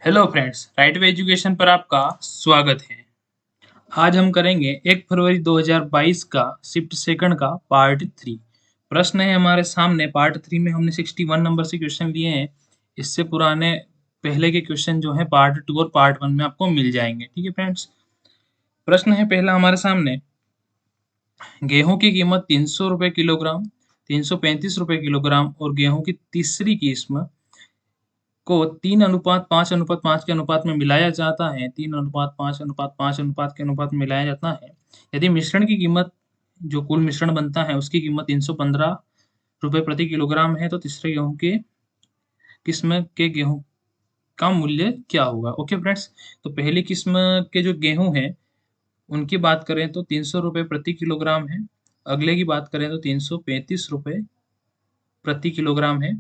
Hello friends, right way education पर आपका स्वागत है। आज हम करेंगे 1 फरवरी 2022 का शिफ्ट सेकंड का पार्ट 3। प्रश्न है हमारे सामने। पार्ट 3 में हमने 61 नंबर से क्वेश्चन लिए हैं। इससे पुराने पहले के क्वेश्चन जो है पार्ट 2 और पार्ट 1 में आपको मिल जाएंगे। ठीक है फ्रेंड्स। प्रश्न है पहला हमारे सामने। गेहूं की कीमत 300 रुपये किलोग्राम, 335 रुपये किलोग्राम और गेहूं की तीसरी किस्म को 3:5:5:5 के अनुपात में मिलाया जाता है। 3:5:5:5 के अनुपात में मिलाया जाता है। यदि मिश्रण की कीमत, जो कुल मिश्रण बनता है उसकी कीमत 315 रुपये प्रति किलोग्राम है, तो तीसरे गेहूं के किस्म के गेहूं का मूल्य क्या होगा। Okay friends. तो पहली किस्म के जो गेहूं हैं उनकी बात करें तो 300 रुपये प्रति किलोग्राम है। अगले की बात करें तो 335 रुपये प्रति किलोग्राम है।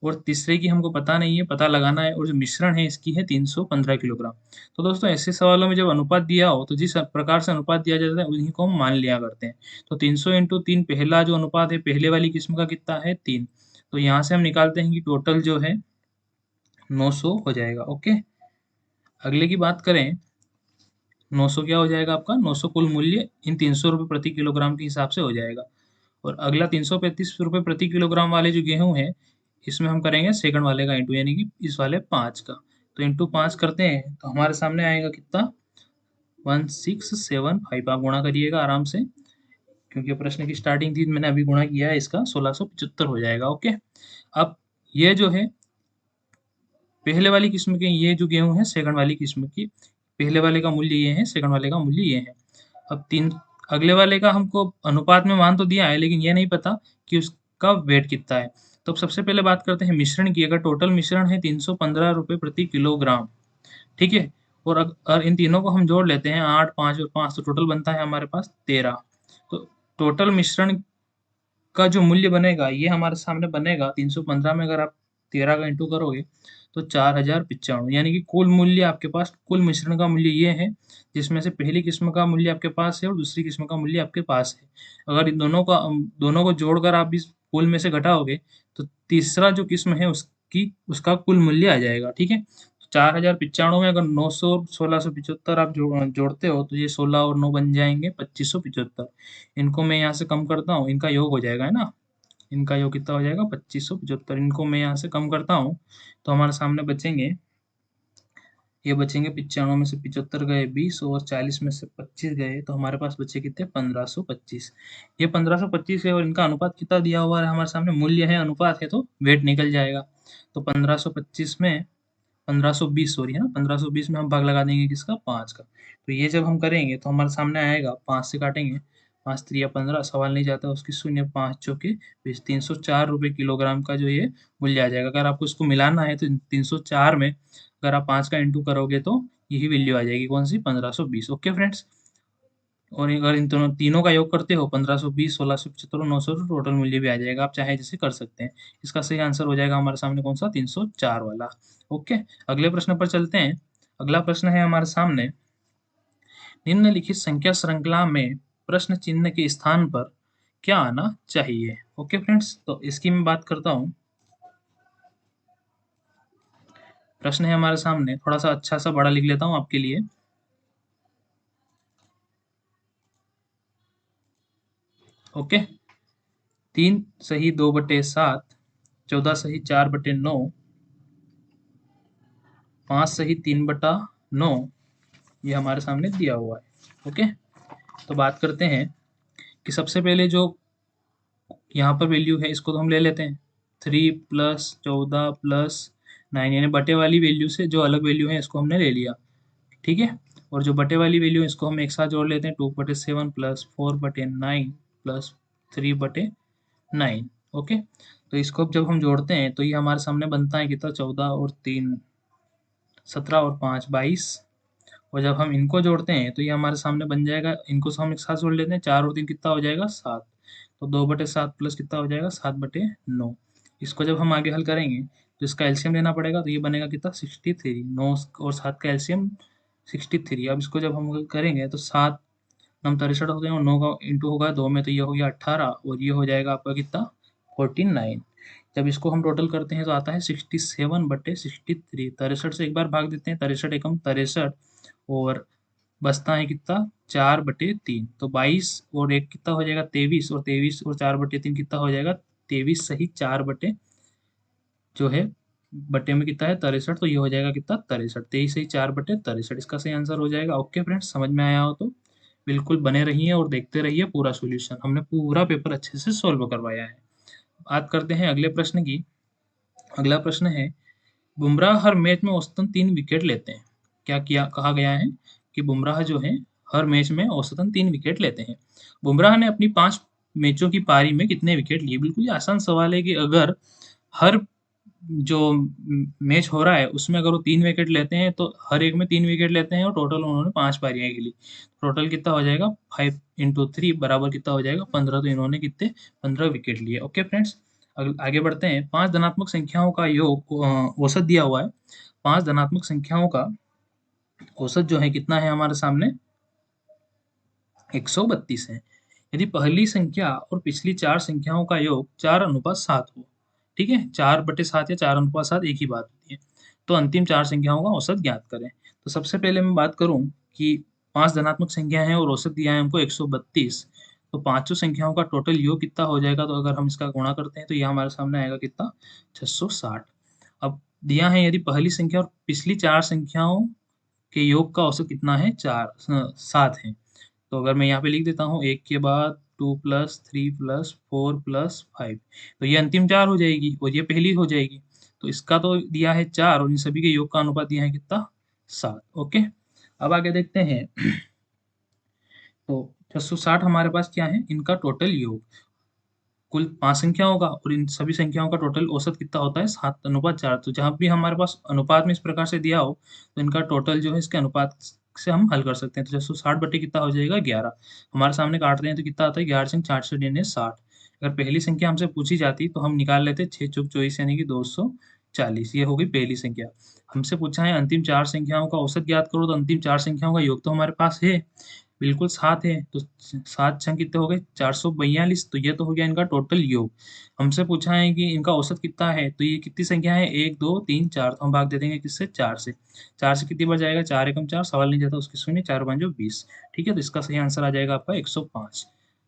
और तीसरे की हमको पता नहीं है, पता लगाना है। और जो मिश्रण है इसकी है 315 किलोग्राम। तो दोस्तों ऐसे सवालों में जब अनुपात दिया हो तो जिस प्रकार से अनुपात दिया जाता है उन्हीं को हम मान लिया करते हैं। तो 300 इंटू 3 पहला जो अनुपात है पहले वाली किस्म का कितना है 3। तो यहाँ से हम निकालते हैं कि टोटल जो है 900 हो जाएगा। ओके। अगले की बात करें, 900 क्या हो जाएगा आपका, 900 कुल मूल्य इन 300 रुपये प्रति किलोग्राम के हिसाब से हो जाएगा। और अगला 335 रुपये प्रति किलोग्राम वाले जो गेहूं है इसमें हम करेंगे सेकंड वाले का इंटू, यानी कि इस वाले 5 का। तो इंटू 5 करते हैं तो हमारे सामने आएगा कितना, 1675। आप गुणा करिएगा आराम से, क्योंकि प्रश्न की स्टार्टिंग थी, मैंने अभी गुणा किया है इसका, 1675 हो जाएगा। ओके। अब ये जो है पहले वाली किस्म के, ये जो गेहूं है सेकंड वाली किस्म की, पहले वाले का मूल्य ये है, सेकंड वाले का मूल्य ये है। अब तीन अगले वाले का हमको अनुपात में मान तो दिया है, लेकिन ये नहीं पता कि उसका वेट कितना है। तो अब सबसे पहले बात करते हैं मिश्रण की। अगर टोटल मिश्रण है 315 रुपये प्रति किलोग्राम, ठीक है। और अगर इन तीनों को हम जोड़ लेते हैं 8, 5 और 5, तो टोटल बनता है हमारे पास 13। तो टोटल मिश्रण का जो मूल्य बनेगा ये हमारे सामने बनेगा 315 में अगर आप 13 का इंटू करोगे तो 4095, यानी कि कुल मूल्य आपके पास, कुल मिश्रण का मूल्य ये है, जिसमें से पहली किस्म का मूल्य आपके पास है और दूसरी किस्म का मूल्य आपके पास है। अगर इन दोनों को जोड़कर आप इस कुल में से घटाओगे तो तीसरा जो किस्म है उसकी उसका कुल मूल्य आ जाएगा। ठीक है। 4095 में अगर 900 और 1675 आप जोड़ते हो तो ये 16 और 9 बन जाएंगे 2575। इनको मैं यहाँ से कम करता हूँ, इनका योग हो जाएगा, है ना। इनका योग कितना हो जाएगा 2575। इनको मैं यहाँ से कम करता हूँ तो हमारे सामने बचेंगे, ये बचेंगे 95 में से 75 गए 20 और 40 में से 25 गए, तो हमारे पास बचे कितने 1525। ये 1525 है और इनका अनुपात कितना दिया हुआ है हमारे सामने, मूल्य है अनुपात है तो वेट निकल जाएगा। तो 1525 में 1520, सॉरी है ना, 1520 में हम भाग लगा देंगे किसका, 5 का। तो ये जब हम करेंगे तो हमारे सामने आएगा, 5 से काटेंगे, 5 त्रिया 15, सवाल नहीं जाता उसकी शून्य, 5 चौके 20, 304 रुपये किलोग्राम का जो ये मूल्य आ जाएगा। अगर आपको इसको मिलाना है तो 304 में अगर आप 5 का इंटू करोगे तो यही वैल्यू आ जाएगी, कौन सी, 1520। Okay friends. और अगर इन दोनों तीनों का योग करते हो 1520, 1675 और 900, तो टोटल मूल्य भी आ जाएगा। आप चाहे जैसे कर सकते हैं। इसका सही आंसर हो जाएगा हमारे सामने कौन सा, 304 वाला। ओके। अगले प्रश्न पर चलते हैं। अगला प्रश्न है हमारे सामने, निम्नलिखित संख्या श्रृंखला में प्रश्न चिन्ह के स्थान पर क्या आना चाहिए। Okay friends. तो इसकी मैं बात करता हूँ। प्रश्न है हमारे सामने, थोड़ा सा अच्छा सा बड़ा लिख लेता हूँ आपके लिए। ओके। 3 सही 2/7, 14 सही 4/9, 5 सही 3/9, ये हमारे सामने दिया हुआ है। ओके। तो बात करते हैं कि सबसे पहले जो यहाँ पर वैल्यू है इसको तो हम ले लेते हैं, 3 प्लस 14 प्लस 9, यानी बटे वाली वैल्यू से जो अलग वैल्यू है इसको हमने ले लिया। ठीक है। और जो बटे वाली वैल्यू है इसको हम एक साथ जोड़ लेते हैं, 2/7 प्लस 4/9 प्लस 3/9। ओके। तो इसको जब हम जोड़ते हैं तो ये हमारे सामने बनता है कितना, 14 और 3 17 और 5 22। और जब हम इनको जोड़ते हैं तो ये हमारे सामने बन जाएगा, इनको हम एक साथ जोड़ लेते हैं, 4 और 3 कितना हो जाएगा 7। तो 2/7 प्लस कितना हो जाएगा 7/9। इसको जब हम आगे हल करेंगे तो इसका एलसीएम लेना पड़ेगा, तो ये बनेगा कितना 63। 9 और 7 का एलसीएम 63। अब इसको जब हम हल करेंगे तो 7 9 63 होते हैं और 9 का इंटू होगा 2 में, तो ये हो गया 18 और ये हो जाएगा आपका कितना 49। जब इसको हम टोटल करते हैं तो आता है 67/63। 63 से एक बार भाग देते हैं, 63 एकम 63, और बचता है कितना, 4/3। तो 22 और एक कितना हो जाएगा 23, और 23 और 4/3 कितना हो जाएगा 23 सही 4 बटे जो है बटे में कितना है 63, तो ये हो जाएगा कितना 63, 23 सही 4/63 इसका सही आंसर हो जाएगा। ओके फ्रेंड्स, समझ में आया हो तो बिल्कुल बने रहिए और देखते रहिए पूरा सॉल्यूशन, हमने पूरा पेपर अच्छे से सॉल्व करवाया है। बात करते हैं अगले प्रश्न की। अगला प्रश्न है, बुमराह हर मैच में औसतन 3 विकेट लेते हैं। क्या किया कहा गया है कि बुमराह जो है हर मैच में औसतन 3 विकेट लेते हैं। बुमराह ने अपनी 5 मैचों की पारी में कितने विकेट लिए? बिल्कुल ही आसान सवाल है कि अगर हर जो मैच हो रहा है उसमें अगर वो 3 विकेट लेते हैं तो हर एक में 3 विकेट लेते हैं, और टोटल उन्होंने 5 पारियां खेली। टोटल कितना हो जाएगा 5 × 3 बराबर कितना हो जाएगा 15। तो इन्होंने कितने 15 विकेट लिए। ओके फ्रेंड्स, आगे बढ़ते हैं। 5 धनात्मक संख्याओं का योग औसत दिया हुआ है। 5 धनात्मक संख्याओं का औसत जो है कितना है हमारे सामने 132 है। यदि पहली संख्या और पिछली 4 संख्याओं का योग 4:7 हो, ठीक है, 4/7 या 4:7 एक ही बात होती है, तो अंतिम 4 संख्याओं का औसत ज्ञात करें। तो सबसे पहले मैं बात करूं कि 5 धनात्मक संख्या है और औसत दिया है हमको 132, तो पांचों संख्याओं का टोटल योग कितना हो जाएगा, तो अगर हम इसका गुणा करते हैं तो यह हमारे सामने आएगा कितना 660। अब दिया है यदि पहली संख्या और पिछली 4 संख्याओं के योग का औसत कितना है 7 है। तो अगर मैं यहाँ पे लिख देता हूँ, एक के बाद 2 + 3 + 4 + 5, तो ये अंतिम 4 हो जाएगी और ये पहली हो जाएगी। तो इसका तो दिया है 4 और इन सभी के योग का अनुपात दिया है कितना 7। ओके, अब आगे देखते हैं। तो 660 हमारे पास क्या है, इनका टोटल योग कुल 5 संख्याओं का, और इन सभी संख्याओं का टोटल औसत कितना होता है 7:4। तो जहाँ भी हमारे पास अनुपात में इस प्रकार से दिया हो तो इनका टोटल जो है इसके अनुपात से हम हल कर सकते हैं। तो 660 बटे कितना हो जाएगा 11। हमारे सामने काटते हैं तो कितना आता है 11 से 460। अगर पहली संख्या हमसे पूछी जाती तो हम निकाल लेते 6 × 4 = 24 यानी कि 240। ये हो गई पहली संख्या। हमसे पूछा है अंतिम 4 संख्याओं का औसत ज्ञात करो, तो अंतिम 4 संख्याओं का योग तो हमारे पास है बिल्कुल 7 है, तो 7 कितने हो गए 442। तो ये तो हो गया इनका टोटल योग। हमसे पूछा है कि इनका औसत कितना है, तो ये कितनी संख्या है 1 2 3 4, तो हम भाग दे देंगे किससे 4 से। 4 से कितनी बार जाएगा 4 एकम 4, सवाल नहीं जाता उसकी शून्य, 4 5 20। ठीक है, तो इसका सही आंसर आ जाएगा आपका 105।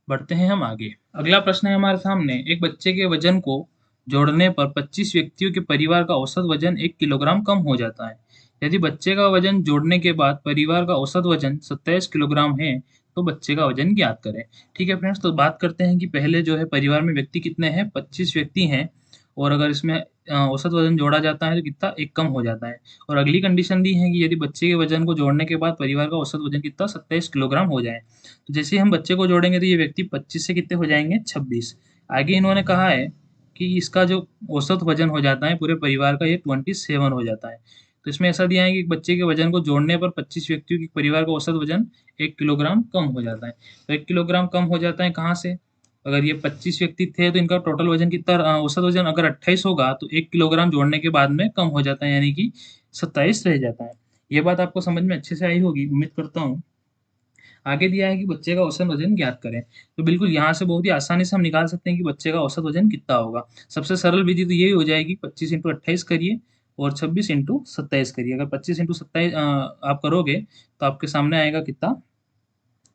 बढ़ते हैं हम आगे। अगला प्रश्न है हमारे सामने, एक बच्चे के वजन को जोड़ने पर 25 व्यक्तियों के परिवार का औसत वजन 1 किलोग्राम कम हो जाता है। यदि बच्चे का वजन जोड़ने के बाद परिवार का औसत वजन 27 किलोग्राम है, तो बच्चे का वजन ज्ञात करें। ठीक है फ्रेंड्स, तो बात करते हैं कि पहले जो है परिवार में व्यक्ति कितने हैं, 25 व्यक्ति हैं, और अगर इसमें औसत वजन जोड़ा जाता है तो कितना एक कम हो जाता है। और अगली कंडीशन दी है कि यदि बच्चे के वजन को जोड़ने के बाद परिवार का औसत वजन कितना 27 किलोग्राम हो जाए। तो जैसे ही हम बच्चे को जोड़ेंगे तो ये व्यक्ति 25 से कितने हो जाएंगे 26। आगे इन्होंने कहा है कि इसका जो औसत वजन हो जाता है पूरे परिवार का ये 27 हो जाता है। तो इसमें ऐसा दिया है कि बच्चे के वजन को जोड़ने पर 25 व्यक्तियों के परिवार का औसत वजन 1 किलोग्राम कम हो जाता है। तो 1 किलोग्राम कम हो जाता है कहाँ से, अगर ये 25 व्यक्ति थे तो इनका टोटल वजन कितना औसत वजन अगर 28 होगा तो 1 किलोग्राम जोड़ने के बाद में कम हो जाता है, यानी कि 27 रह जाता है। ये बात आपको समझ में अच्छे से आई होगी उम्मीद करता हूँ। आगे दिया है कि बच्चे का औसत वजन ज्ञात करें। तो बिल्कुल यहाँ से बहुत ही आसानी से हम निकाल सकते हैं कि बच्चे का औसत वजन कितना होगा। सबसे सरल विधि तो यही हो जाएगी, 25 × 28 करिए और 26 × 27 करिए। अगर 25 × 27 आप करोगे तो आपके सामने आएगा कितना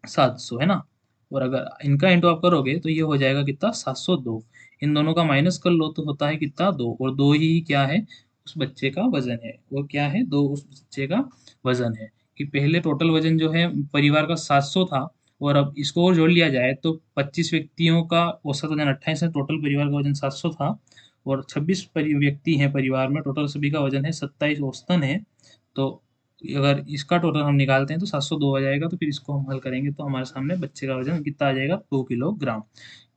700, है ना। और अगर इनका इंटू आप करोगे तो ये हो जाएगा कितना 702। इन दोनों का माइनस कर लो तो होता है कितना 2, और 2 ही क्या है उस बच्चे का वजन है। वो क्या है 2 उस बच्चे का वजन है। कि पहले टोटल वजन जो है परिवार का 700 था, और अब इसको और जोड़ लिया जाए तो 25 व्यक्तियों का औसत वजन 28 है, टोटल परिवार का वजन 700 था, और 26 व्यक्ति हैं परिवार में, टोटल सभी का वजन है 27 औसतन है। तो अगर इसका टोटल हम निकालते हैं तो 702 आ जाएगा। तो फिर इसको हम हल करेंगे तो हमारे सामने बच्चे का वजन कितना आ जाएगा 2 किलोग्राम।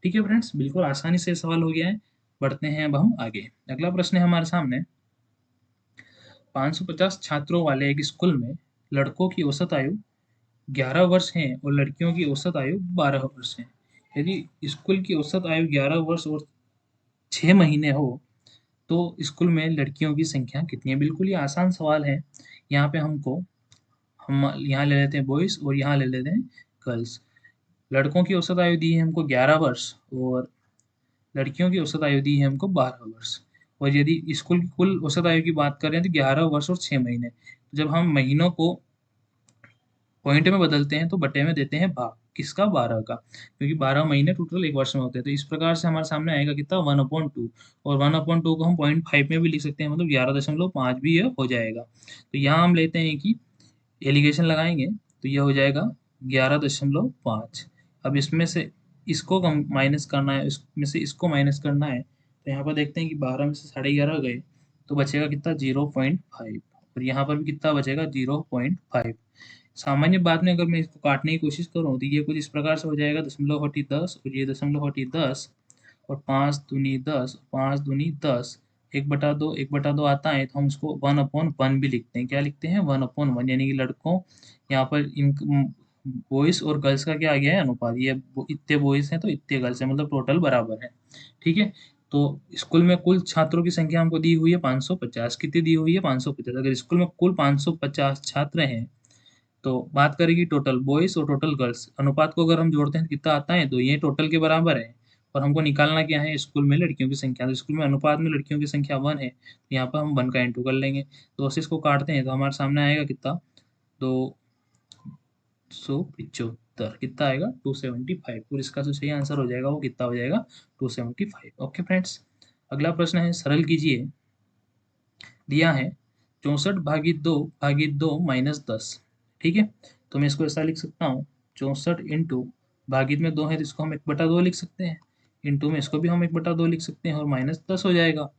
ठीक है फ्रेंड्स, बिल्कुल आसानी से सवाल हो गया है। बढ़ते हैं अब हम आगे। अगला प्रश्न है हमारे सामने, 550 छात्रों वाले एक स्कूल में लड़कों की औसत आयु 11 वर्ष है और लड़कियों की औसत आयु 12 वर्ष है। यदि स्कूल की औसत आयु 11 वर्ष और 6 महीने हो तो स्कूल में लड़कियों की संख्या कितनी है? बिल्कुल ही आसान सवाल है। यहाँ पे हम यहाँ ले लेते हैं बॉयज और यहाँ ले लेते हैं गर्ल्स। लड़कों की औसत आयु दी है हमको 11 वर्ष और लड़कियों की औसत आयु दी है हमको 12 वर्ष। और यदि स्कूल की कुल औसत आयु की बात करें तो 11 वर्ष और 6 महीने। तो जब हम महीनों को पॉइंट में बदलते हैं तो बटे में देते हैं भाग, किसका, 12 का, क्योंकि 12 महीने टोटल एक वर्ष में होते हैं। तो इस प्रकार से हमारे सामने आएगा कितना, 1/2। और 1/2 को हम 0.5 में भी लिख सकते हैं, मतलब 11.5 भी ये हो जाएगा। तो यहाँ हम लेते हैं कि एलिगेशन लगाएंगे तो ये हो जाएगा 11.5। अब इसमें से इसको कम माइनस करना है, इसमें से इसको माइनस करना है, तो यहाँ पर देखते हैं कि 12 में से 11.5 गए तो बचेगा कितना, 0.5। और यहाँ पर भी कितना बचेगा, 0.5। सामान्य बात में अगर मैं इसको काटने की कोशिश करूँ तो ये कुछ इस प्रकार से हो जाएगा, दशमलव हटी 10 और ये दशमलव हटी 10 और 5 दूनी 10, 5 दूनी 10, 1/2, 1/2 आता है तो हम उसको 1/1 भी लिखते हैं। क्या लिखते हैं, 1/1, यानी कि लड़कों, यहाँ पर इन बॉयज और गर्ल्स का क्या आ गया है, अनुपात। ये इतने बॉयज हैं तो इतने गर्ल्स हैं, मतलब टोटल बराबर है। ठीक है। तो स्कूल में कुल छात्रों की संख्या हमको दी हुई है 550। कितनी दी हुई है, 550। अगर स्कूल में कुल 550 छात्र हैं तो बात करेगी टोटल बॉयज और टोटल गर्ल्स, अनुपात को अगर हम जोड़ते हैं तो कितना आता है, तो ये टोटल के बराबर है। और हमको निकालना क्या है, स्कूल में लड़कियों की संख्या। तो स्कूल में अनुपात में लड़कियों की संख्या 1 है, तो यहाँ पर हम 1 का इंटू कर लेंगे। तो उससे इसको काटते हैं तो हमारे सामने आएगा कितना, 275। कितना आएगा, 275। और इसका जो सही आंसर हो जाएगा वो कितना हो जाएगा, 275। ओके फ्रेंड्स, अगला प्रश्न है, सरल कीजिए। दिया है 64/2 ठीक है। तो मैं इसको ऐसा लिख सकता हूँ, 64 इंटू, भागित में 2 है तो इसको हम 1/2 लिख सकते हैं, इंटू में इसको भी हम 1/2 लिख सकते हैं, और -10 हो जाएगा।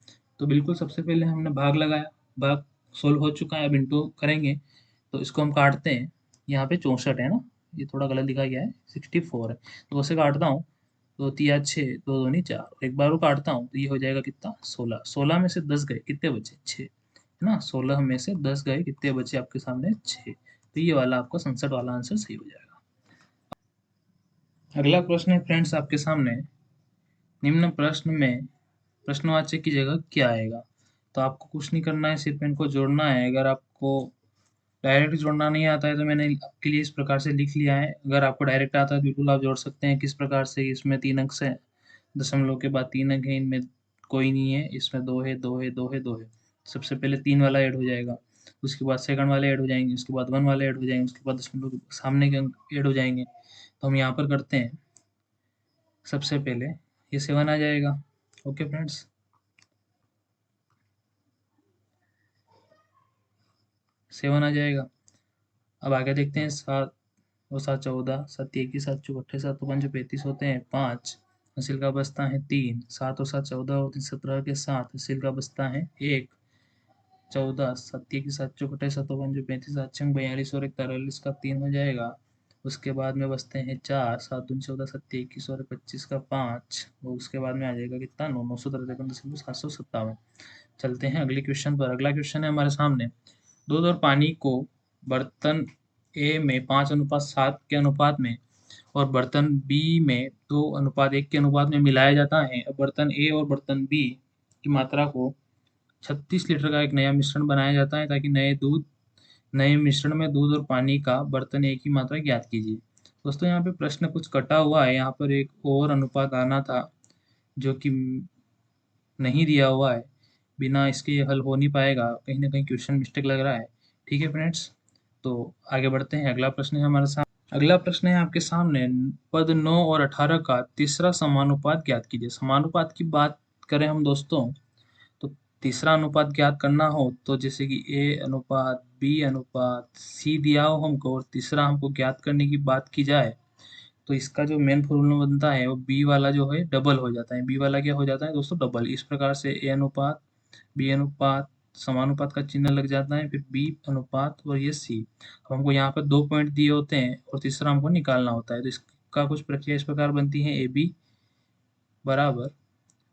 तो बिल्कुल सबसे पहले हमने भाग लगाया, भाग सोल्व हो चुका है, अब इंटू करेंगे। तो इसको हम काटते हैं, यहाँ पे 64 है ना, ये थोड़ा गलत लिखा गया है, 64 है, तो उसे काटता हूँ। 2 × 3 = 6, 2 × 2 = 4, एक बार वो काटता हूँ तो ये हो जाएगा कितना, 16। 16 में से 10 गए, कितने बचे, 6, है ना। 16 में से 10 गए, कितने बचे आपके सामने, 6। तो ये वाला आपका 67 वाला आंसर सही हो जाएगा। अगला प्रश्न है फ्रेंड्स आपके सामने, निम्न प्रश्न में प्रश्नवाचक की जगह क्या आएगा। तो आपको कुछ नहीं करना है, सिर्फ इनको जोड़ना है। अगर आपको डायरेक्ट जोड़ना नहीं आता है तो मैंने आपके लिए इस प्रकार से लिख लिया है। अगर आपको डायरेक्ट आता है तो बिल्कुल आप जोड़ सकते हैं। किस प्रकार से, इसमें 3 अंक से, दशमलव के बाद 3 अंक है, इनमें कोई नहीं है, इसमें 2 है, 2 है, 2 है, 2 है। सबसे पहले 3 वाला ऐड हो जाएगा, उसके बाद सेकंड वाले ऐड हो जाएंगे, उसके बाद 1 वाले ऐड हो जाएंगे, उसके बाद दशमलव के सामने के अंक ऐड हो जाएंगे। तो हम यहाँ पर करते हैं, सबसे पहले ये 7 आ जाएगा। ओके फ्रेंड्स, 7 आ जाएगा। अब आगे देखते हैं, 7 और 7 14, 7 21, 7 चौक 28, 7 5 35 होते हैं 5, हासिल का बचता है 3, 7 और 7 14 और 3 17 के 7, हासिल का बचता है 1, 14, 7 21, 7 चौक 28, 7 5 35, 7 6 42 और 1 43 का 3 हो जाएगा। उसके बाद में बचते हैं 4, 7 दूनी 14, 7 21 और 25 का 5, और उसके बाद में आ जाएगा कितना, 9, 953.757। चलते हैं अगले क्वेश्चन पर। अगला क्वेश्चन है हमारे सामने, दूध और पानी को बर्तन ए में 5:7 के अनुपात में और बर्तन बी में 2:1 के अनुपात में मिलाया जाता है। अब बर्तन ए और बर्तन बी की मात्रा को 36 लीटर का एक नया मिश्रण बनाया जाता है, ताकि नए मिश्रण में दूध और पानी का बर्तन ए की मात्रा ज्ञात कीजिए। दोस्तों यहाँ पे प्रश्न कुछ कटा हुआ है, यहाँ पर एक और अनुपात आना था जो कि नहीं दिया हुआ है। बिना इसके ये हल हो नहीं पाएगा, कहीं ना कहीं क्वेश्चन मिस्टेक लग रहा है। ठीक है फ्रेंड्स, तो आगे बढ़ते हैं। अगला प्रश्न है हमारे सामने, अगला प्रश्न है आपके सामने, पद 9 और 18 का तीसरा समानुपात ज्ञात कीजिए। समानुपात की बात करें हम दोस्तों, तो तीसरा अनुपात ज्ञात करना हो तो जैसे कि ए अनुपात बी अनुपात सी दिया हो हमको, और तीसरा हमको ज्ञात करने की बात की जाए तो इसका जो मेन फॉर्मूला बनता है वो बी वाला जो है डबल हो जाता है। बी वाला क्या हो जाता है दोस्तों, डबल। इस प्रकार से ए अनुपात बी अनुपात, समानुपात का चिन्ह लग जाता है, फिर बी अनुपात और ये सी। अब हमको यहाँ पर 2 पॉइंट दिए होते हैं और तीसरा हमको निकालना होता है। तो इसका कुछ प्रक्रिया इस प्रकार बनती है, ए बी बराबर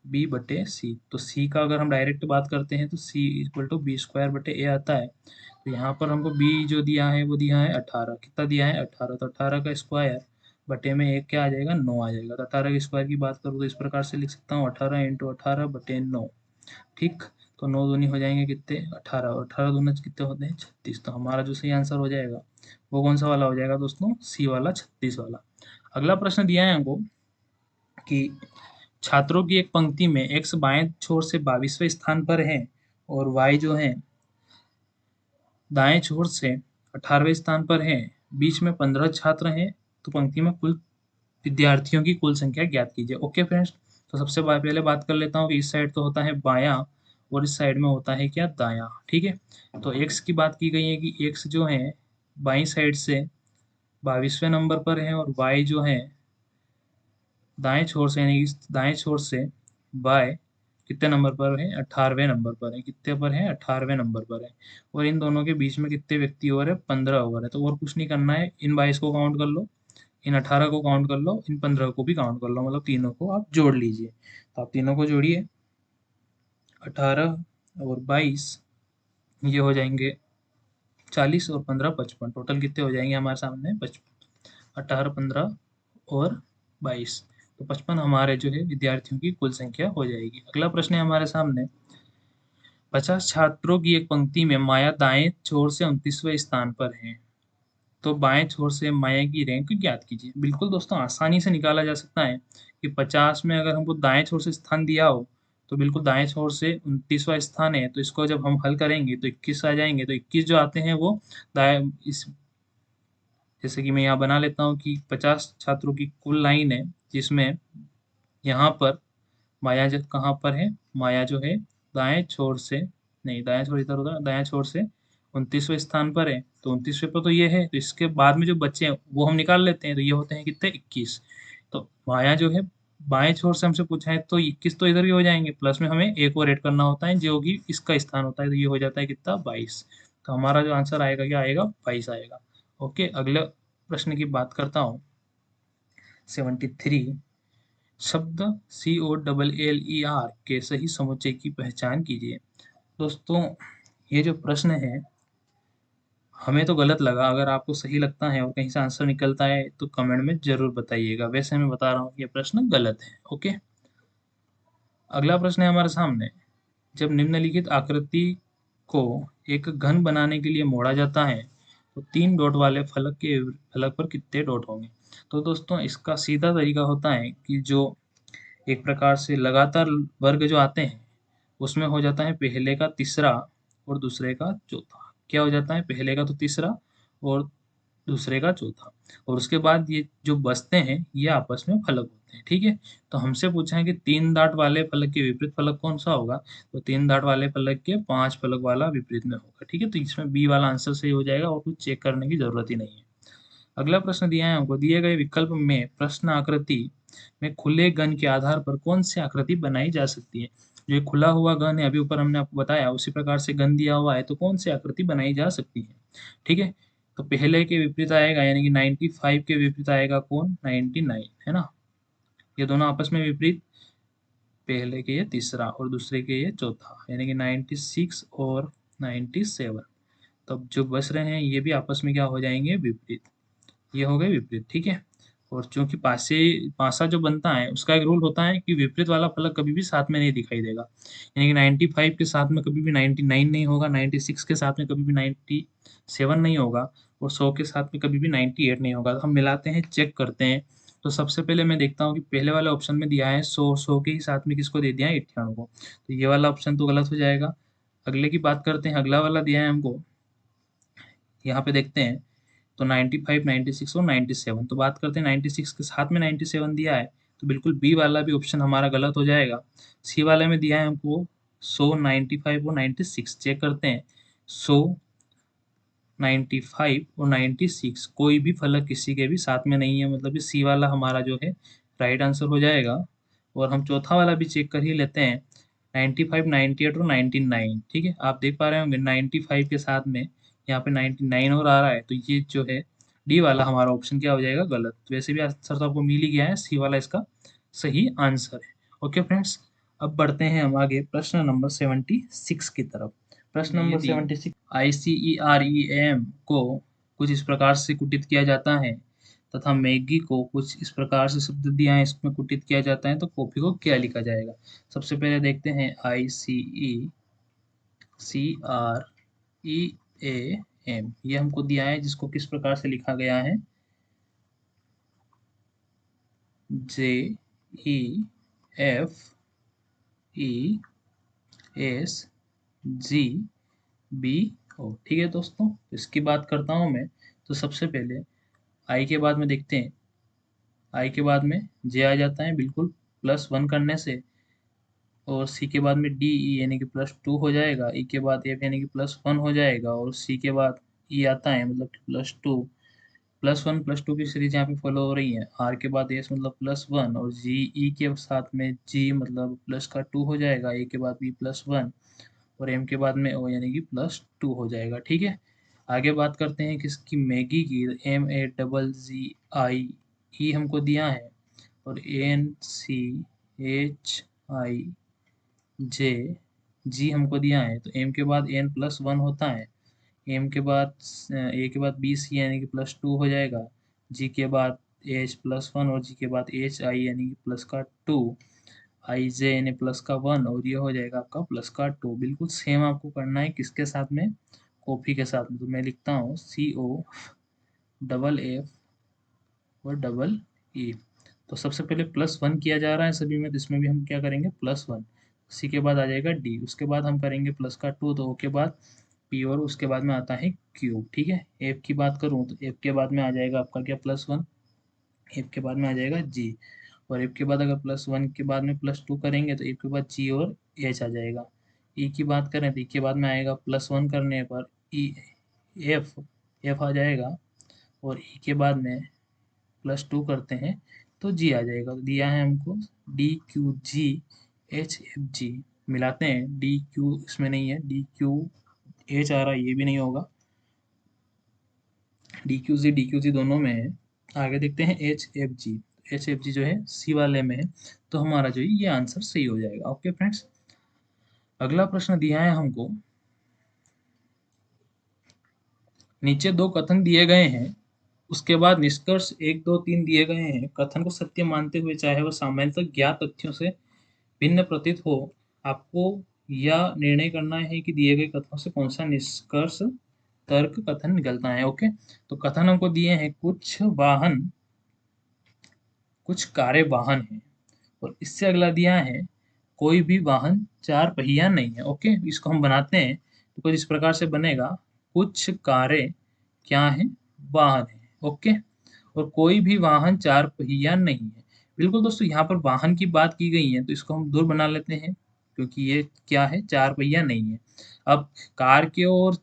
बी बटे सी। तो सी का अगर हम डायरेक्ट बात करते हैं तो सी इक्वल टू बी स्क्वायर बटे ए आता है। तो यहाँ पर हमको बी जो दिया है वो दिया है 18। कितना दिया है, 18। तो 18 का स्क्वायर बटे में एक क्या आ जाएगा, 9 आ जाएगा। तो 18 के स्क्वायर की बात करूँ तो इस प्रकार से लिख सकता हूँ, 18 × 18 बटे 9। ठीक। तो 9 दूनी हो जाएंगे कितने, 18, और 18 दूना कितने होते हैं, 36। तो हमारा जो सही आंसर हो जाएगा वो कौन सा वाला हो जाएगा दोस्तों, सी वाला, 36 वाला। अगला प्रश्न दिया है हमको कि छात्रों की एक पंक्ति में x बाएं छोर से 22वें स्थान पर है और y जो है दाएं छोर से 18वें स्थान पर है, बीच में 15 छात्र हैं, तो पंक्ति में कुल विद्यार्थियों की कुल संख्या ज्ञात कीजिए। ओके फ्रेंड्स, तो सबसे पहले बात कर लेता हूँ कि इस साइड तो होता है बायां और इस साइड में होता है क्या, दायां। ठीक है, तो x की बात की गई है कि x जो है बाईं साइड से 22वें नंबर पर है और y जो है दाएं छोर से, यानी दाएं छोर से y कितने नंबर पर है, 18वें नंबर पर है। कितने पर है, 18वें नंबर पर है। और इन दोनों के बीच में कितने व्यक्ति ओवर है, 15 ओवर है। तो और कुछ नहीं करना है, इन 22 को काउंट कर लो, इन 18 को काउंट कर लो, इन 15 को भी काउंट कर लो, मतलब तीनों को आप जोड़ लीजिए। तो आप तीनों को जोड़िए, 18 और 22 ये हो जाएंगे 40 और 15 55। टोटल कितने हो जाएंगे हमारे सामने, 55। 18 15 और 22, तो 55 हमारे जो है विद्यार्थियों की कुल संख्या हो जाएगी। अगला प्रश्न है हमारे सामने, 50 छात्रों की एक पंक्ति में माया दाएं छोर से 29वें स्थान पर है, तो बाएं छोर से माया की रैंक ज्ञात कीजिए। बिल्कुल दोस्तों, आसानी से निकाला जा सकता है कि 50 में अगर हमको दाएं छोर से स्थान दिया हो, तो बिल्कुल दाएं छोर से 29वां स्थान है, तो इसको जब हम हल करेंगे तो 21 आ जाएंगे। तो 21 जो आते हैं वो दाएं इस, जैसे कि मैं यहाँ बना लेता हूँ कि 50 छात्रों की कुल लाइन है, जिसमें यहाँ पर माया जब कहाँ पर है, माया जो है दाएं छोर से, नहीं दाएं छोर इधर होगा, दाएं छोर से 29वें स्थान पर है, तो 29वें पर तो ये है, तो इसके बाद में जो बच्चे हैं वो हम निकाल लेते हैं, तो ये होते हैं कितने, 21। तो माया जो है बाएं छोर से हमसे पूछा है, तो 21 तो इधर भी हो जाएंगे, प्लस में हमें एक और ऐड करना होता है जो कि इसका स्थान होता है, तो ये हो जाता है कितना, 22। तो हमारा जो आंसर आएगा क्या आएगा, 22 आएगा। ओके, अगले प्रश्न की बात करता हूँ, 73। शब्द COLLER के सही समुच्चय की पहचान कीजिए। दोस्तों, ये जो प्रश्न है हमें तो गलत लगा, अगर आपको सही लगता है और कहीं से आंसर निकलता है तो कमेंट में जरूर बताइएगा। वैसे मैं बता रहा हूँ ये प्रश्न गलत है। ओके, अगला प्रश्न है हमारे सामने, जब निम्नलिखित आकृति को एक घन बनाने के लिए मोड़ा जाता है तो 3 डॉट वाले फलक पर कितने डॉट होंगे। तो दोस्तों, इसका सीधा तरीका होता है कि जो एक प्रकार से लगातार वर्ग जो आते हैं उसमें हो जाता है पहले का तीसरा और दूसरे का चौथा। क्या हो जाता है, पहले का तो तीसरा और दूसरे का चौथा, और उसके बाद ये जो बचते हैं ये आपस में फलक होते हैं। ठीक है, तो हमसे पूछा है कि 3 दांत वाले फलक के विपरीत फलक कौन सा होगा, तो 3 दांत वाले फलक के 5 फलक वाला विपरीत में होगा। ठीक है, तो इसमें बी वाला आंसर सही हो जाएगा और कुछ चेक करने की जरूरत ही नहीं है। अगला प्रश्न दिया है हमको, दिए गए विकल्प में प्रश्न आकृति में खुले घन के आधार पर कौन सी आकृति बनाई जा सकती है। जो ये खुला हुआ घन है, अभी ऊपर हमने आपको बताया, उसी प्रकार से घन दिया हुआ है, तो कौन सी आकृति बनाई जा सकती है। ठीक है, तो पहले के विपरीत आएगा, यानी कि 95 के विपरीत आएगा कौन, 99, है ना। ये दोनों आपस में विपरीत, पहले के ये तीसरा और दूसरे के ये चौथा, यानी कि 96 और 97। तब जो बच रहे हैं ये भी आपस में क्या हो जाएंगे, विपरीत। ये हो गए विपरीत। ठीक है, और चूंकि पासे पासा जो बनता है उसका एक रूल होता है कि विपरीत वाला फलक कभी भी साथ में नहीं दिखाई देगा, यानी कि 95 के साथ में कभी भी 99 नहीं होगा, 96 के साथ में कभी भी 97 नहीं होगा, और 100 के साथ में कभी भी 98 नहीं होगा। तो हम मिलाते हैं, चेक करते हैं। तो सबसे पहले मैं देखता हूँ कि पहले वाले ऑप्शन में दिया है 100, 100 के ही साथ में किसको दे दिया है, 98 को, तो ये वाला ऑप्शन तो गलत हो जाएगा। अगले की बात करते हैं, अगला वाला दिया है हमको, यहाँ पे देखते हैं, तो 95, 96 और 97, तो बात करते हैं 96 के साथ में 97 दिया है, तो बिल्कुल बी वाला भी ऑप्शन हमारा गलत हो जाएगा। सी वाले में दिया है हमको 100, 95 और 96, चेक करते हैं, 100, 95 और 96 कोई भी फलक किसी के भी साथ में नहीं है, मतलब ये सी वाला हमारा जो है राइट आंसर हो जाएगा। और हम चौथा वाला भी चेक कर ही लेते हैं, 95, 98 और 99। ठीक है, आप देख पा रहे होंगे 95 के साथ में यहाँ पे 99 और आ रहा है, तो ये जो है डी वाला हमारा ऑप्शन क्या हो जाएगा, गलत। तो वैसे भी आंसर तो आपको मिल ही गया है, सी वाला इसका सही आंसर है। ओके फ्रेंड्स, अब बढ़ते हैं हम आगे प्रश्न नंबर 76 की तरफ। प्रश्न नंबर 76, ICEREM को कुछ इस प्रकार से कुटित किया जाता है तथा मैगी को कुछ इस प्रकार से शब्द दिया है इसमें कुटित किया जाता है, तो कॉपी को क्या लिखा जाएगा। सबसे पहले देखते हैं, ICECREAM, ये हमको दिया है, जिसको किस प्रकार से लिखा गया है, JEM FESGBO। ठीक है दोस्तों, इसकी बात करता हूँ मैं। तो सबसे पहले आई के बाद में देखते हैं, आई के बाद में जे आ जाता है बिल्कुल +1 करने से, और सी के बाद में डी ई यानी कि +2 हो जाएगा, ई के बाद एफ यानी कि +1 हो जाएगा, और सी के बाद ई आता है मतलब +2, +1 +2 की सीरीज यहाँ पे फॉलो हो रही है। आर के बाद एस मतलब +1, और जी ई के साथ में जी मतलब +2 हो जाएगा, ए के बाद बी +1, और एम के बाद में ओ यानी कि +2 हो जाएगा। ठीक है, आगे बात करते हैं किसकी, मैगी की। MAGGI हमको दिया है, और NCHIJ जी हमको दिया है। तो एम के बाद n+1 होता है, एम के बाद ए के बाद बी सी यानी कि +2 हो जाएगा, जी के बाद H+1, और जी के बाद HI यानी कि +2, IJ यानी +1, और ये हो जाएगा आपका +2। बिल्कुल सेम आपको करना है किसके साथ में, कॉफी के साथ में। तो मैं लिखता हूँ COFF और EE। तो सबसे पहले +1 किया जा रहा है सभी में, तो इसमें भी हम क्या करेंगे +1। सी के बाद आ जाएगा डी, उसके बाद हम करेंगे +2, तो ओ के बाद पी, और उसके बाद में आता है क्यू। ठीक है, एफ की बात करूँ तो एफ के बाद में आ जाएगा आपका क्या +1, एफ के बाद में आ जाएगा जी, और एफ के बाद अगर +1 के बाद में +2 करेंगे तो एफ के बाद जी और एच आ जाएगा। ई की बात करें तो ई के बाद में आएगा +1 करने पर ई एफ एफ आ जाएगा, और ई के बाद में +2 करते हैं तो जी आ जाएगा। तो दिया है हमको DQGHFG, मिलाते हैं, डी क्यू इसमें नहीं है, DQH आ रहा है, ये भी नहीं होगा, DQG दोनों में है। आगे देखते हैं HFG, HFG जो है सी वाले में है, तो हमारा जो है ये आंसर सही हो जाएगा। ओके फ्रेंड्स, अगला प्रश्न दिया है हमको, नीचे 2 कथन दिए गए हैं, उसके बाद निष्कर्ष 1 2 3 दिए गए हैं। कथन को सत्य मानते हुए चाहे वह सामान्यतः ज्ञात तथ्यों से भिन्न प्रतीत हो, आपको यह निर्णय करना है कि दिए गए कथनों से कौन सा निष्कर्ष तर्क कथन निकलता है। ओके, तो कथन हमको दिए हैं, कुछ कारें वाहन हैं, और इससे अगला दिया है कोई भी वाहन 4 पहिया नहीं है। ओके, इसको हम बनाते हैं तो कुछ इस प्रकार से बनेगा, कुछ कारें क्या हैं, वाहन है। ओके, और कोई भी वाहन 4 पहिया नहीं है। बिल्कुल दोस्तों, यहाँ पर वाहन की बात की गई है तो इसको हम दूर बना लेते हैं, क्योंकि ये क्या है, 4 पहिया नहीं है। अब कार के और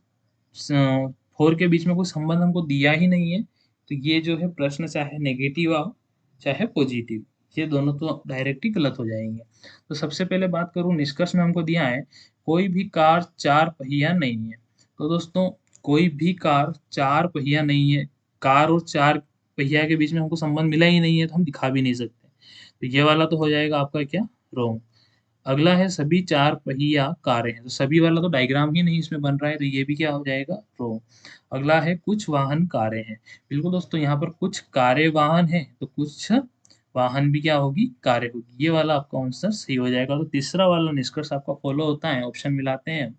फोर के बीच में कोई संबंध हमको दिया ही नहीं है, तो ये जो है प्रश्न चाहे नेगेटिव आओ चाहे पॉजिटिव, ये दोनों तो डायरेक्ट ही गलत हो जाएंगे। तो सबसे पहले बात करूँ, निष्कर्ष में हमको दिया है कोई भी कार 4 पहिया नहीं है। तो दोस्तों, कोई भी कार 4 पहिया नहीं है, कार और 4 पहिया के बीच में हमको संबंध मिला ही नहीं है, तो हम दिखा भी नहीं सकते। तो ये वाला तो हो जाएगा आपका क्या, रोंग। अगला है सभी 4 पहिया कारें हैं, तो सभी वाला तो डायग्राम ही नहीं इसमें बन रहा है, तो ये भी क्या हो जाएगा, रोंग। अगला है कुछ वाहन कारें हैं। बिल्कुल दोस्तों, यहाँ पर कुछ कारें वाहन है, तो कुछ वाहन भी क्या होगी, कारें होगी, ये वाला आपका आंसर सही हो जाएगा। तो तीसरा वाला निष्कर्ष आपका फॉलो होता है, ऑप्शन मिलाते हैं।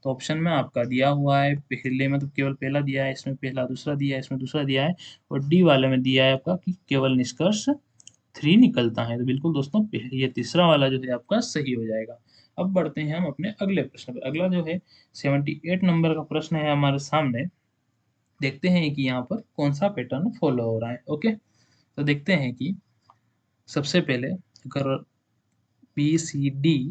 तो ऑप्शन में आपका दिया हुआ है, पहले में तो केवल पहला दिया है, इसमें पहला, दूसरा दिया है, इसमें दूसरा दिया है, और डी वाले में दिया है आपका कि केवल निष्कर्ष 3 निकलता है। तो बिल्कुल दोस्तों, ये तीसरा वाला जो है आपका सही हो जाएगा। अब बढ़ते हैं हम अपने अगले प्रश्न पर। अगला जो है 78 नंबर का प्रश्न है हमारे सामने। देखते हैं कि यहाँ पर कौन सा पैटर्न फॉलो हो रहा है। ओके, तो देखते हैं कि सबसे पहले अगर BCD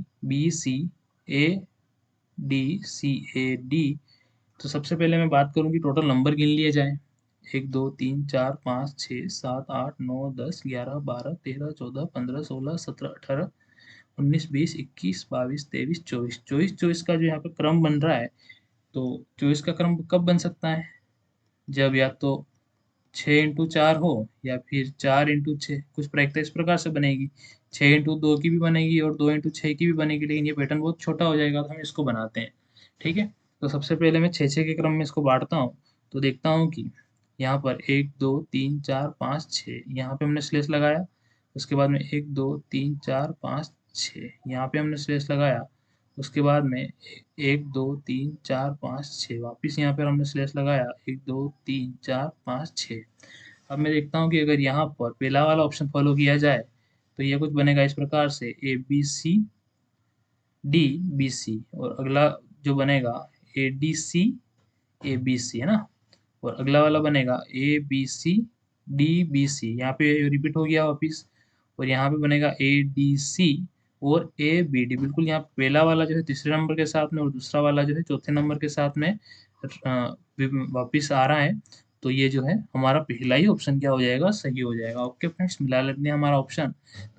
तो सबसे पहले मैं बात करूँ कि टोटल नंबर गिन लिए जाए, 1 2 3 4 5 6 7 8 9 10 11 12 13 14 15 16 17 18 19 20 21 22 23 24 का जो यहाँ पे क्रम बन रहा है, तो 24 का क्रम कब बन सकता है, जब या तो 6 × 4 हो, या फिर 4 × 6, कुछ प्रायिकता इस प्रकार से बनेगी, 6 × 2 की भी बनेगी और 2 × 6 की भी बनेगी, लेकिन ये पैटर्न बहुत छोटा हो जाएगा, तो हम इसको बनाते हैं। ठीक है, तो सबसे पहले मैं 6 के क्रम में इसको बांटता हूँ, तो देखता हूँ कि यहाँ पर 1 2 3 4 5 6, यहाँ पे हमने स्लेश लगाया, उसके बाद में 1 2 3 4 5 6, यहाँ पे हमने स्लेश लगाया, उसके बाद में 1 2 3 4 5 6, वापिस यहाँ पर हमने स्लेश लगाया, 1 2 3 4 5 6। अब मैं देखता हूँ कि अगर यहाँ पर पहला वाला ऑप्शन फॉलो किया जाए तो ये कुछ बनेगा इस प्रकार से A B C D B C, और अगला जो बनेगा A D C A B सी, है ना। और अगला वाला बनेगा A B C D B C, यहाँ पे रिपीट हो गया वापिस। और यहाँ पे बनेगा ए डी सी और ए बी डी। बिल्कुल यहाँ पहला वाला जो है तीसरे नंबर के साथ में और दूसरा वाला जो है चौथे नंबर के साथ में वापिस आ रहा है। तो ये जो है हमारा पहला ही ऑप्शन क्या हो जाएगा, सही हो जाएगा। ओके फ्रेंड्स, मिला लेते हैं हमारा ऑप्शन।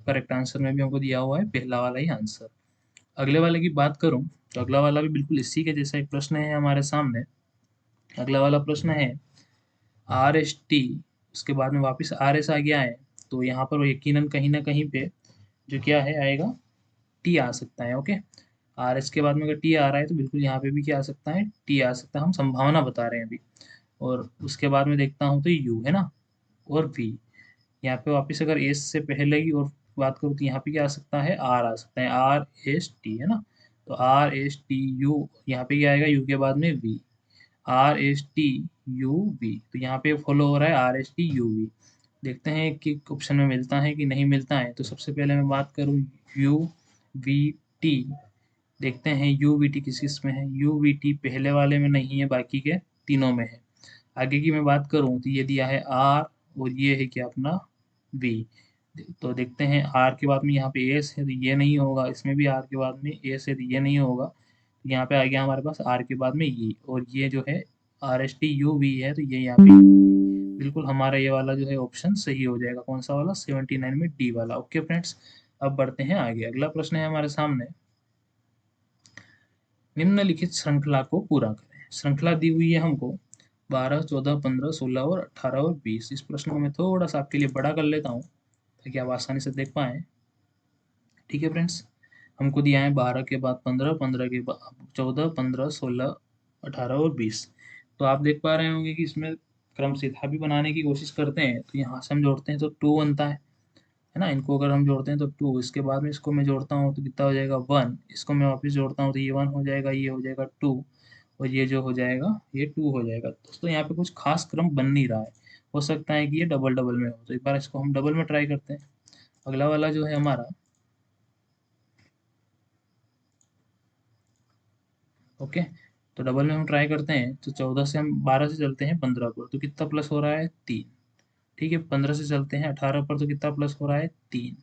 करेक्ट आंसर में भी हमको दिया हुआ है पहला वाला ही आंसर। अगले वाले की बात करूं तो अगला वाला भी बिल्कुल इसी के जैसा एक प्रश्न है हमारे सामने। अगला वाला प्रश्न है आर एस टी, उसके बाद में वापस आर एस आ गया है। तो यहाँ पर यकीनन कहीं ना कहीं पे जो क्या है आएगा, टी आ सकता है। ओके, आर एस के बाद में अगर टी आ रहा है तो बिल्कुल यहाँ पे भी क्या आ सकता है, टी आ सकता है। हम संभावना बता रहे हैं अभी। और उसके बाद में देखता हूँ तो यू, है ना, और वी। यहाँ पे वापस अगर एस से पहले की और बात करूँ तो यहाँ पे क्या आ सकता है, आर आ सकता है, आर एस टी, है ना। तो आर एस टी यू, यहाँ पे क्या आएगा, यू के बाद में V, R S T U V. तो यहाँ पे फॉलो हो रहा है R S T U V. देखते हैं कि ऑप्शन में मिलता है कि नहीं मिलता है। तो सबसे पहले मैं बात करूँ यू वी टी, देखते हैं यू वी टी किस किस में है। यू वी टी पहले वाले में नहीं है, बाकी के तीनों में है। आगे की मैं बात करूँ तो ये दिया है आर, और ये है क्या अपना वी। तो देखते हैं आर के बाद में यहाँ पे एस है तो ये नहीं होगा, इसमें भी आर के बाद में एस है तो ये नहीं होगा। तो यहाँ पे आ गया हमारे पास आर के बाद में ये, और ये जो है R S T U V है तो ये यहाँ पे बिल्कुल हमारा ये वाला जो है ऑप्शन सही हो जाएगा। कौन सा वाला, 79 में डी वाला। ओके फ्रेंड्स, अब बढ़ते हैं आगे। अगला प्रश्न है हमारे सामने, निम्नलिखित श्रृंखला को पूरा करें। श्रृंखला दी हुई है हमको 12, 14, 15, 16 और 18 और 20। इस प्रश्न को मैं थोड़ा सा आपके लिए बड़ा कर लेता हूँ ताकि आप आसानी से देख पाएँ। ठीक है फ्रेंड्स, हमको दिया है 12 के बाद 15, 15 के बाद 14, 15, 16, 18 और 20। तो आप देख पा रहे होंगे कि इसमें क्रम सीधा भी बनाने की कोशिश करते हैं तो यहाँ से हम जोड़ते हैं तो 2 बनता है ना। इनको अगर हम जोड़ते हैं तो 2, इसके बाद में इसको मैं जोड़ता हूँ तो कितना हो जाएगा 1, इसको मैं वापस जोड़ता हूँ तो ये 1 हो जाएगा, ये हो जाएगा 2, और ये जो हो जाएगा ये 2 हो जाएगा। दोस्तों यहाँ पे कुछ खास क्रम बन नहीं रहा है, हो सकता है कि ये डबल डबल में हो। तो एक बार इसको हम डबल में ट्राई करते हैं। अगला वाला जो है हमारा, ओके, तो डबल में हम ट्राई करते हैं तो 14 से हम 12 से चलते हैं 15 पर तो कितना प्लस हो रहा है, 3। ठीक है, 15 से चलते हैं 18 पर तो कितना प्लस हो रहा है, 3।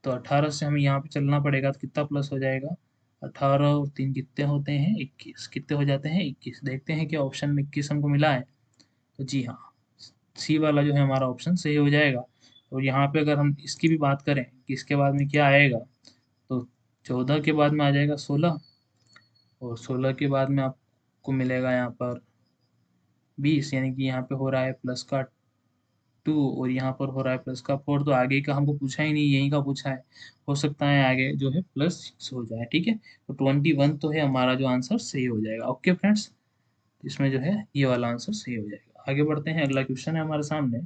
तो 18 से हमें यहाँ पे चलना पड़ेगा तो कितना प्लस हो जाएगा, 18 और 3 कितने होते हैं, 21। कितने हो जाते हैं, 21। देखते हैं कि ऑप्शन में 21 हमको मिला है। तो जी हाँ, सी वाला जो है हमारा ऑप्शन सही हो जाएगा। और यहाँ पे अगर हम इसकी भी बात करें कि इसके बाद में क्या आएगा, तो 14 के बाद में आ जाएगा 16, और 16 के बाद में आपको मिलेगा यहाँ पर 20, यानी कि यहाँ पे हो रहा है प्लस का 2 और यहाँ पर हो रहा है प्लस का 4। तो आगे का हमको पूछा ही नहीं, यहीं का पूछा है। हो सकता है आगे जो है +6 हो जाए। ठीक है, तो 21 तो है हमारा जो आंसर सही हो जाएगा। ओके फ्रेंड्स, इसमें जो है ये वाला आंसर सही हो जाएगा। आगे बढ़ते हैं, अगला क्वेश्चन है हमारे सामने।